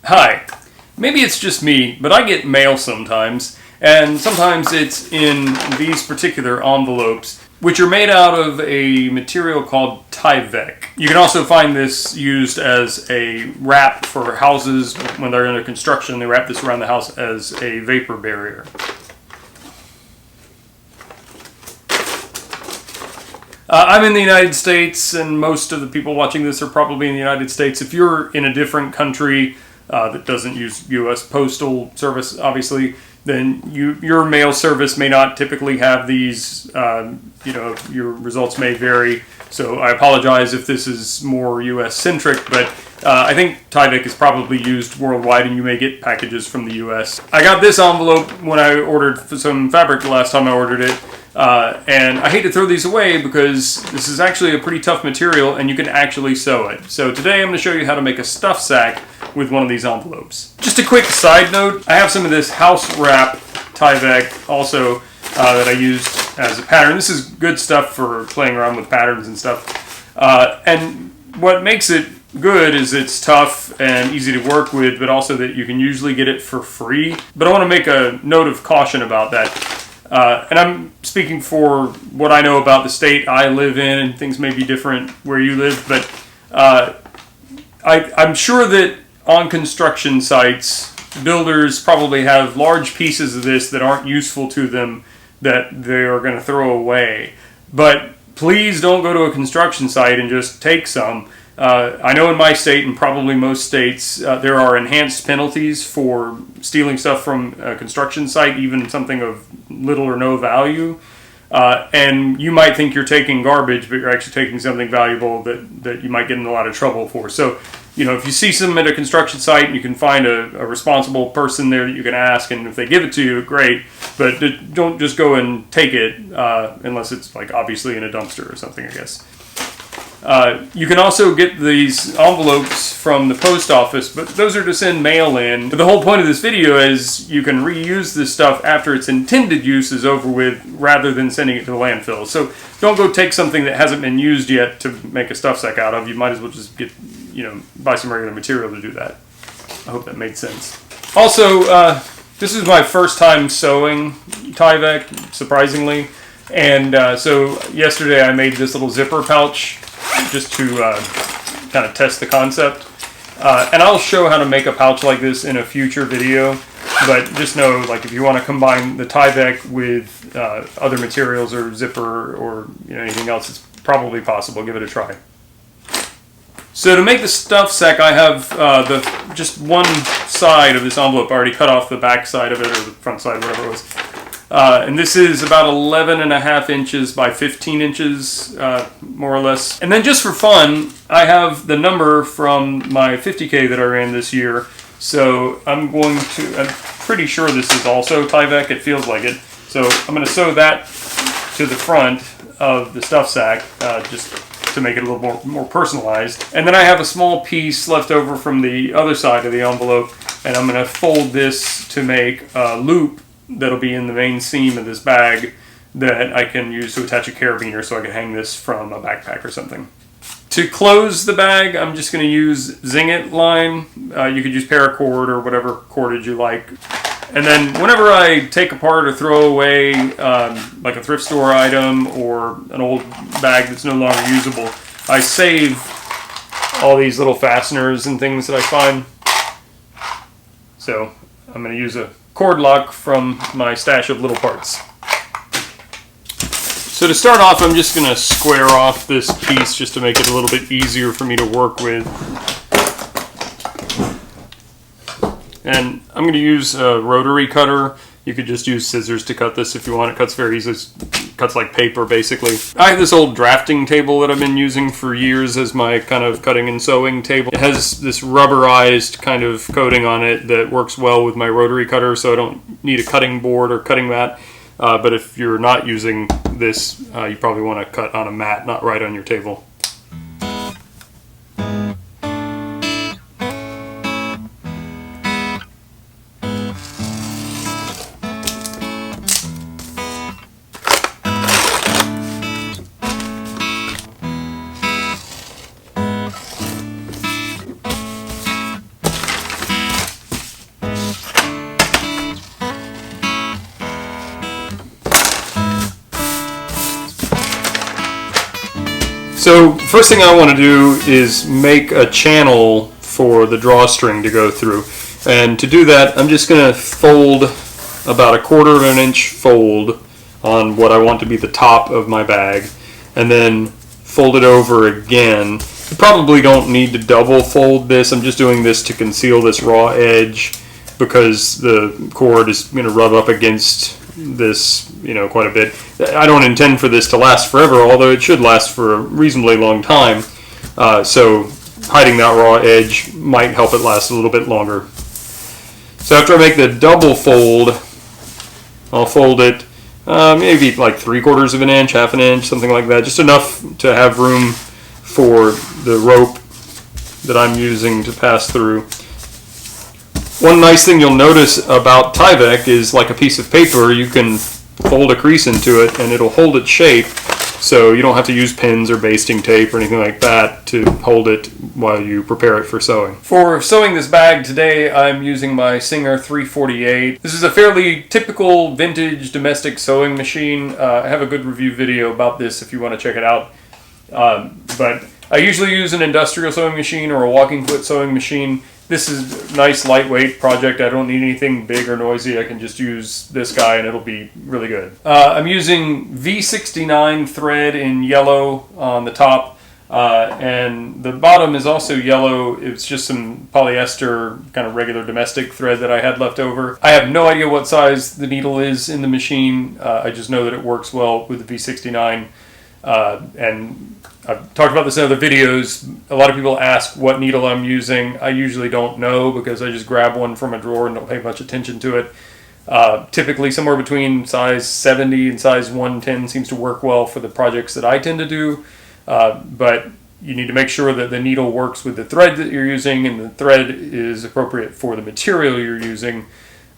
Hi. Maybe it's just me, but I get mail sometimes, and sometimes it's in these particular envelopes, which are made out of a material called Tyvek. You can also find this used as a wrap for houses when they're under construction. They wrap this around the house as a vapor barrier. I'm in the United States, and most of the people watching this are probably in the United States. If you're in a different country that doesn't use U.S. Postal Service, obviously, then your mail service may not typically have these. Your results may vary. So I apologize if this is more U.S.-centric, but I think Tyvek is probably used worldwide, and you may get packages from the U.S. I got this envelope when I ordered some fabric the last time I ordered it. And I hate to throw these away because this is actually a pretty tough material and you can actually sew it. So today I'm going to show you how to make a stuff sack with one of these envelopes. Just a quick side note, I have some of this house wrap Tyvek also that I used as a pattern. This is good stuff for playing around with patterns and stuff. And what makes it good is it's tough and easy to work with, but also that you can usually get it for free. But I want to make a note of caution about that. And I'm speaking for what I know about the state I live in, and things may be different where you live, but I'm sure that on construction sites, builders probably have large pieces of this that aren't useful to them that they are going to throw away. But please don't go to a construction site and just take some. I know in my state, and probably most states, there are enhanced penalties for stealing stuff from a construction site, even something of little or no value. And you might think you're taking garbage, but you're actually taking something valuable that you might get in a lot of trouble for. So, if you see something at a construction site, you can find a responsible person there that you can ask, and if they give it to you, great. But don't just go and take it unless it's like obviously in a dumpster or something, I guess. You can also get these envelopes from the post office, but those are to send mail in. But the whole point of this video is you can reuse this stuff after its intended use is over with, rather than sending it to the landfill. So don't go take something that hasn't been used yet to make a stuff sack out of. You might as well just get, buy some regular material to do that. I hope that made sense. Also, this is my first time sewing Tyvek, surprisingly. And so yesterday I made this little zipper pouch just to kind of test the concept. And I'll show how to make a pouch like this in a future video, but just know, like, if you want to combine the Tyvek with other materials or zipper or anything else, it's probably possible. Give it a try. So to make the stuff sack, I have just one side of this envelope already cut off, the back side of it, or the front side, whatever it was. And this is about 11.5 inches by 15 inches, more or less. And then just for fun, I have the number from my 50K that I ran this year. So I'm pretty sure this is also Tyvek. It feels like it. So I'm going to sew that to the front of the stuff sack, just to make it a little more personalized. And then I have a small piece left over from the other side of the envelope, and I'm going to fold this to make a loop that'll be in the main seam of this bag that I can use to attach a carabiner so I can hang this from a backpack or something. To close the bag, I'm just going to use Zing-It line. You could use paracord or whatever cordage you like. And then whenever I take apart or throw away like a thrift store item or an old bag that's no longer usable, I save all these little fasteners and things that I find. So I'm going to use a cord lock from my stash of little parts. So to start off, I'm just going to square off this piece just to make it a little bit easier for me to work with. And I'm going to use a rotary cutter. You could just use scissors to cut this if you want. It cuts very easily. It cuts like paper, basically. I have this old drafting table that I've been using for years as my kind of cutting and sewing table. It has this rubberized kind of coating on it that works well with my rotary cutter, so I don't need a cutting board or cutting mat. But if you're not using this, you probably want to cut on a mat, not right on your table. So first thing I want to do is make a channel for the drawstring to go through. And to do that, I'm just going to fold about 1/4 of an inch fold on what I want to be the top of my bag, and then fold it over again. You probably don't need to double fold this. I'm just doing this to conceal this raw edge because the cord is going to rub up against this, quite a bit. I don't intend for this to last forever, although it should last for a reasonably long time. So hiding that raw edge might help it last a little bit longer. So after I make the double fold, I'll fold it maybe like 3/4 of an inch, 1/2 an inch, something like that. Just enough to have room for the rope that I'm using to pass through. One nice thing you'll notice about Tyvek is, like a piece of paper, you can fold a crease into it and it'll hold its shape, so you don't have to use pins or basting tape or anything like that to hold it while you prepare it for sewing. For sewing this bag today, I'm using my Singer 348. This is a fairly typical vintage domestic sewing machine. I have a good review video about this if you want to check it out. But I usually use an industrial sewing machine or a walking foot sewing machine. This is a nice lightweight project. I don't need anything big or noisy. I can just use this guy and it'll be really good. I'm using V69 thread in yellow on the top, and the bottom is also yellow. It's just some polyester, kind of regular domestic thread that I had left over. I have no idea what size the needle is in the machine. I just know that it works well with the V69. And I've talked about this in other videos. A lot of people ask what needle I'm using. I usually don't know because I just grab one from a drawer and don't pay much attention to it. Typically somewhere between size 70 and size 110 seems to work well for the projects that I tend to do. But you need to make sure that the needle works with the thread that you're using and the thread is appropriate for the material you're using.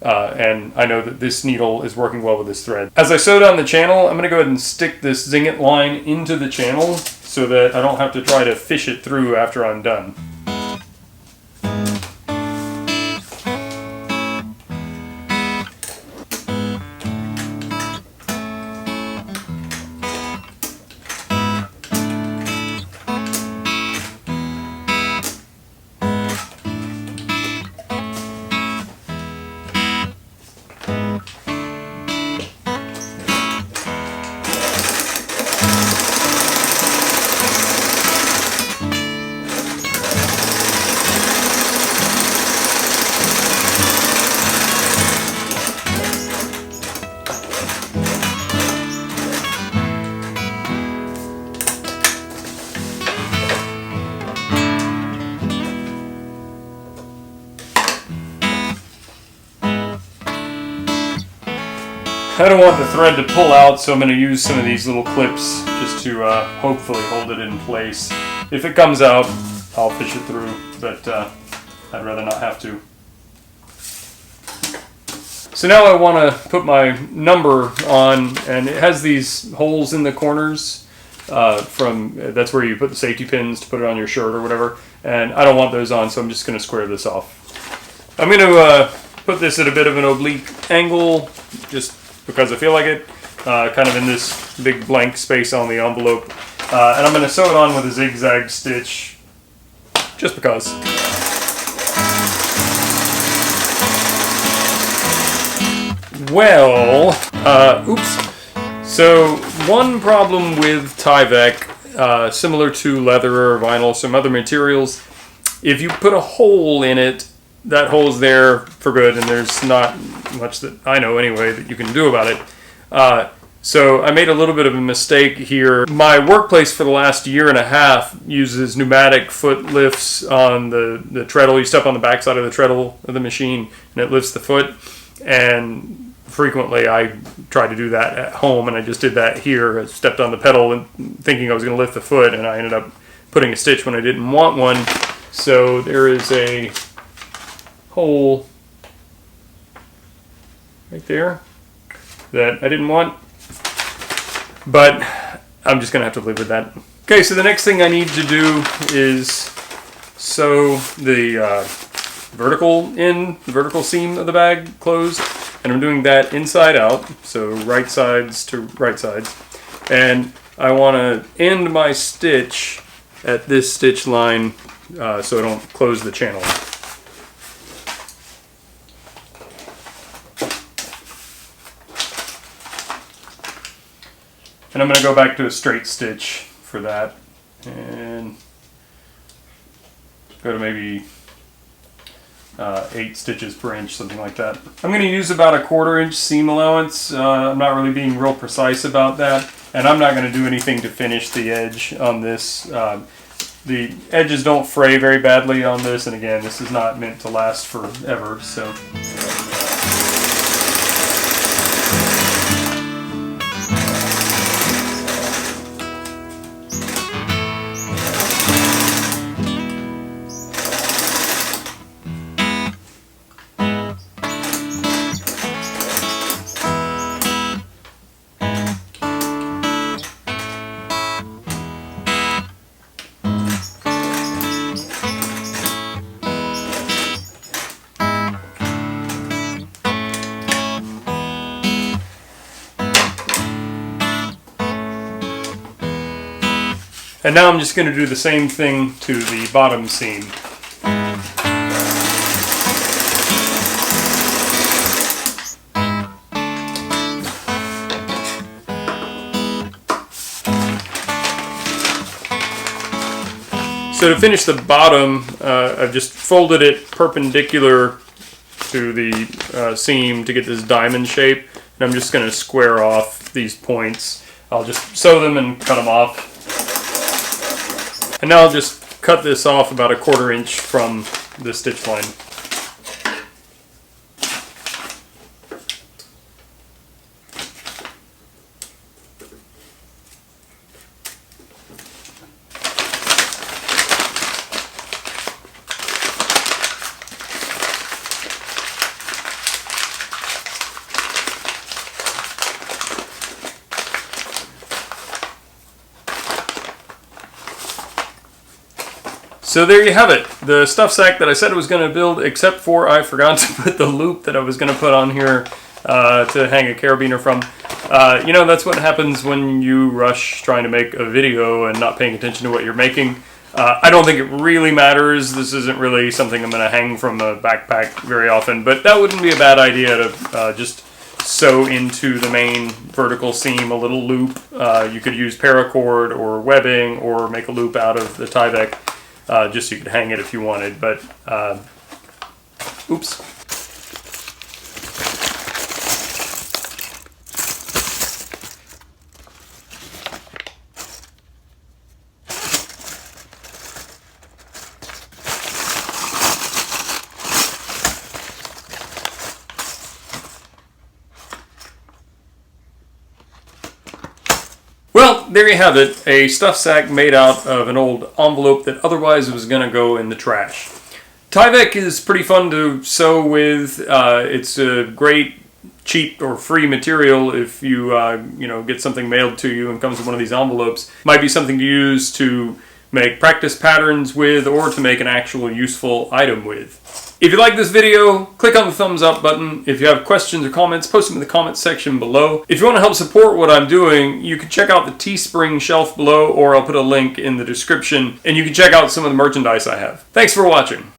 And I know that this needle is working well with this thread. As I sew down the channel, I'm going to go ahead and stick this Zingit line into the channel so that I don't have to try to fish it through after I'm done. I don't want the thread to pull out, so I'm going to use some of these little clips just to hopefully hold it in place. If it comes out, I'll fish it through, but I'd rather not have to. So now I want to put my number on, and it has these holes in the corners. That's where you put the safety pins to put it on your shirt or whatever, and I don't want those on, so I'm just going to square this off. I'm going to put this at a bit of an oblique angle, just because I feel like it, kind of in this big blank space on the envelope. And I'm going to sew it on with a zigzag stitch, just because. Well, oops. So one problem with Tyvek, similar to leather or vinyl, some other materials, if you put a hole in it, that hole's there for good, and there's not much that I know anyway that you can do about it. So I made a little bit of a mistake here. My workplace for the last 1.5 years uses pneumatic foot lifts on the treadle. You step on the backside of the treadle of the machine and it lifts the foot, and frequently I try to do that at home, and I just did that here. I stepped on the pedal and thinking I was going to lift the foot, and I ended up putting a stitch when I didn't want one. So there is a hole right there that I didn't want, but I'm just gonna have to live with that. Okay, so the next thing I need to do is sew the vertical seam of the bag closed, and I'm doing that inside out, so right sides to right sides. And I want to end my stitch at this stitch line so I don't close the channel. And I'm going to go back to a straight stitch for that and go to maybe 8 stitches per inch, something like that. I'm going to use about a 1/4 inch seam allowance. I'm not really being real precise about that, and I'm not going to do anything to finish the edge on this. The edges don't fray very badly on this, and again, this is not meant to last forever, so. And now I'm just going to do the same thing to the bottom seam. So to finish the bottom, I've just folded it perpendicular to the seam to get this diamond shape. And I'm just going to square off these points. I'll just sew them and cut them off. And now I'll just cut this off about a 1/4 inch from the stitch line. So there you have it, the stuff sack that I said I was going to build, except for I forgot to put the loop that I was going to put on here to hang a carabiner from. You know, that's what happens when you rush trying to make a video and not paying attention to what you're making. I don't think it really matters. This isn't really something I'm going to hang from a backpack very often, but that wouldn't be a bad idea to just sew into the main vertical seam a little loop. You could use paracord or webbing or make a loop out of the Tyvek. Just so you could hang it if you wanted, but oops. Well, there you have it, a stuff sack made out of an old envelope that otherwise was going to go in the trash. Tyvek is pretty fun to sew with. It's a great, cheap, or free material if you get something mailed to you and comes in one of these envelopes. Might be something to use to make practice patterns with or to make an actual useful item with. If you like this video, click on the thumbs up button. If you have questions or comments, post them in the comments section below. If you want to help support what I'm doing, you can check out the Teespring shelf below, or I'll put a link in the description, and you can check out some of the merchandise I have. Thanks for watching.